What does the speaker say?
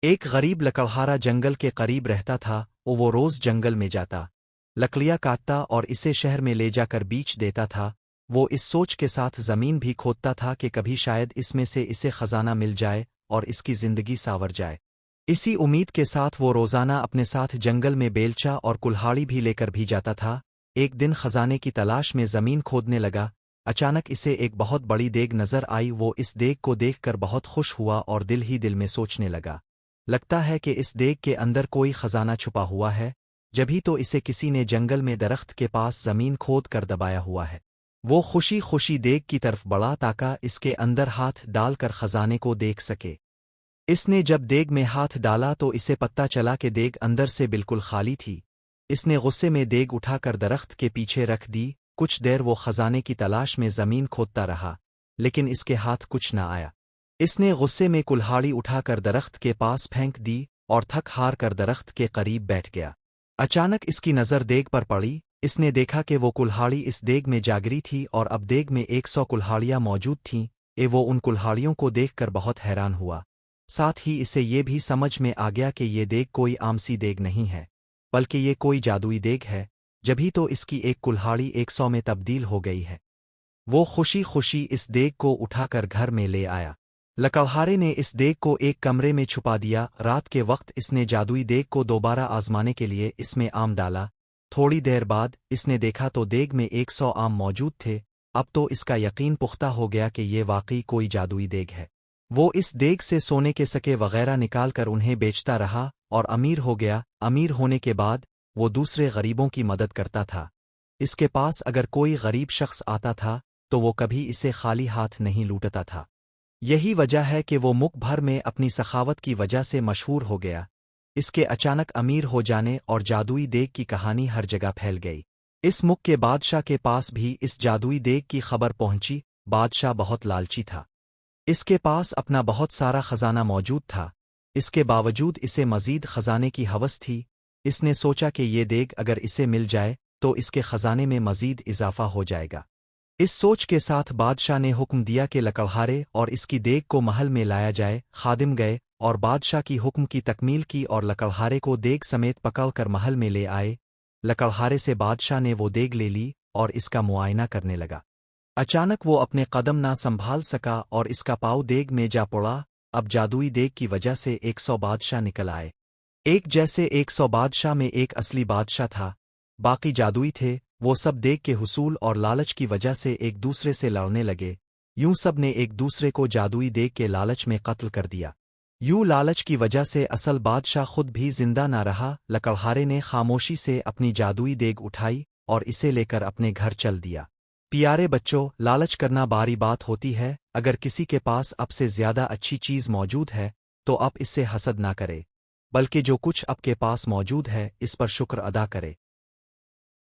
ایک غریب لکڑہارا جنگل کے قریب رہتا تھا وہ روز جنگل میں جاتا، لکڑیاں کاٹتا اور اسے شہر میں لے جا کر بیچ دیتا تھا۔ وہ اس سوچ کے ساتھ زمین بھی کھودتا تھا کہ کبھی شاید اس میں سے اسے خزانہ مل جائے اور اس کی زندگی ساور جائے۔ اسی امید کے ساتھ وہ روزانہ اپنے ساتھ جنگل میں بیلچا اور کلہاڑی بھی لے کر بھی جاتا تھا۔ ایک دن خزانے کی تلاش میں زمین کھودنے لگا، اچانک اسے ایک بہت بڑی دیگ نظر آئی۔ وہ اس دیگ کو دیکھ کر بہت خوش ہوا اور دل ہی دل میں سوچنے لگا، لگتا ہے کہ اس دیگ کے اندر کوئی خزانہ چھپا ہوا ہے، جبھی تو اسے کسی نے جنگل میں درخت کے پاس زمین کھود کر دبایا ہوا ہے۔ وہ خوشی خوشی دیگ کی طرف بڑھا تاکہ اس کے اندر ہاتھ ڈال کر خزانے کو دیکھ سکے۔ اس نے جب دیگ میں ہاتھ ڈالا تو اسے پتہ چلا کہ دیگ اندر سے بالکل خالی تھی۔ اس نے غصے میں دیگ اٹھا کر درخت کے پیچھے رکھ دی۔ کچھ دیر وہ خزانے کی تلاش میں زمین کھودتا رہا، لیکن اس کے ہاتھ کچھ نہ آیا۔ اس نے غصے میں کلہاڑی اٹھا کر درخت کے پاس پھینک دی اور تھک ہار کر درخت کے قریب بیٹھ گیا۔ اچانک اس کی نظر دیگ پر پڑی۔ اس نے دیکھا کہ وہ کلہاڑی اس دیگ میں جاگری تھی اور اب دیگ میں 100 کلہاڑیاں موجود تھیں۔ وہ ان کلہاڑیوں کو دیکھ کر بہت حیران ہوا، ساتھ ہی اسے یہ بھی سمجھ میں آ گیا کہ یہ دیگ کوئی عام سی دیگ نہیں ہے، بلکہ یہ کوئی جادوئی دیگ ہے، جبھی تو اس کی ایک کلہاڑی 100 میں تبدیل ہو گئی ہے۔ وہ خوشی خوشی اس دیگ کو اٹھا کر گھر میں لے آیا۔ لکڑہارے نے اس دیگ کو ایک کمرے میں چھپا دیا۔ رات کے وقت اس نے جادوئی دیگ کو دوبارہ آزمانے کے لیے اس میں آم ڈالا۔ تھوڑی دیر بعد اس نے دیکھا تو دیگ میں 100 آم موجود تھے۔ اب تو اس کا یقین پختہ ہو گیا کہ یہ واقعی کوئی جادوئی دیگ ہے۔ وہ اس دیگ سے سونے کے سکے وغیرہ نکال کر انہیں بیچتا رہا اور امیر ہو گیا۔ امیر ہونے کے بعد وہ دوسرے غریبوں کی مدد کرتا تھا۔ اس کے پاس اگر کوئی غریب شخص آتا تھا تو وہ کبھی اسے خالی ہاتھ نہیں لوٹتا تھا۔ یہی وجہ ہے کہ وہ ملک بھر میں اپنی سخاوت کی وجہ سے مشہور ہو گیا۔ اس کے اچانک امیر ہو جانے اور جادوئی دیگ کی کہانی ہر جگہ پھیل گئی۔ اس ملک کے بادشاہ کے پاس بھی اس جادوئی دیگ کی خبر پہنچی۔ بادشاہ بہت لالچی تھا، اس کے پاس اپنا بہت سارا خزانہ موجود تھا۔ اس کے باوجود اسے مزید خزانے کی ہوس تھی۔ اس نے سوچا کہ یہ دیگ اگر اسے مل جائے تو اس کے خزانے میں مزید اضافہ ہو جائے گا۔ اس سوچ کے ساتھ بادشاہ نے حکم دیا کہ لکڑہارے اور اس کی دیگ کو محل میں لایا جائے۔ خادم گئے اور بادشاہ کی حکم کی تکمیل کی اور لکڑہارے کو دیگ سمیت پکڑ کر محل میں لے آئے۔ لکڑہارے سے بادشاہ نے وہ دیگ لے لی اور اس کا معائنہ کرنے لگا۔ اچانک وہ اپنے قدم نہ سنبھال سکا اور اس کا پاؤں دیگ میں جا پڑا۔ اب جادوئی دیگ کی وجہ سے 100 بادشاہ نکل آئے۔ ایک جیسے 100 بادشاہ میں ایک اصلی بادشاہ تھا، باقی جادوئی تھے۔ وہ سب دیگ کے حصول اور لالچ کی وجہ سے ایک دوسرے سے لڑنے لگے۔ یوں سب نے ایک دوسرے کو جادوئی دیگ کے لالچ میں قتل کر دیا۔ یوں لالچ کی وجہ سے اصل بادشاہ خود بھی زندہ نہ رہا۔ لکڑہارے نے خاموشی سے اپنی جادوئی دیگ اٹھائی اور اسے لے کر اپنے گھر چل دیا۔ پیارے بچوں، لالچ کرنا باری بات ہوتی ہے۔ اگر کسی کے پاس اب سے زیادہ اچھی چیز موجود ہے تو اب اس سے حسد نہ کرے، بلکہ جو کچھ اب کے پاس موجود ہے اس پر شکر ادا کرے۔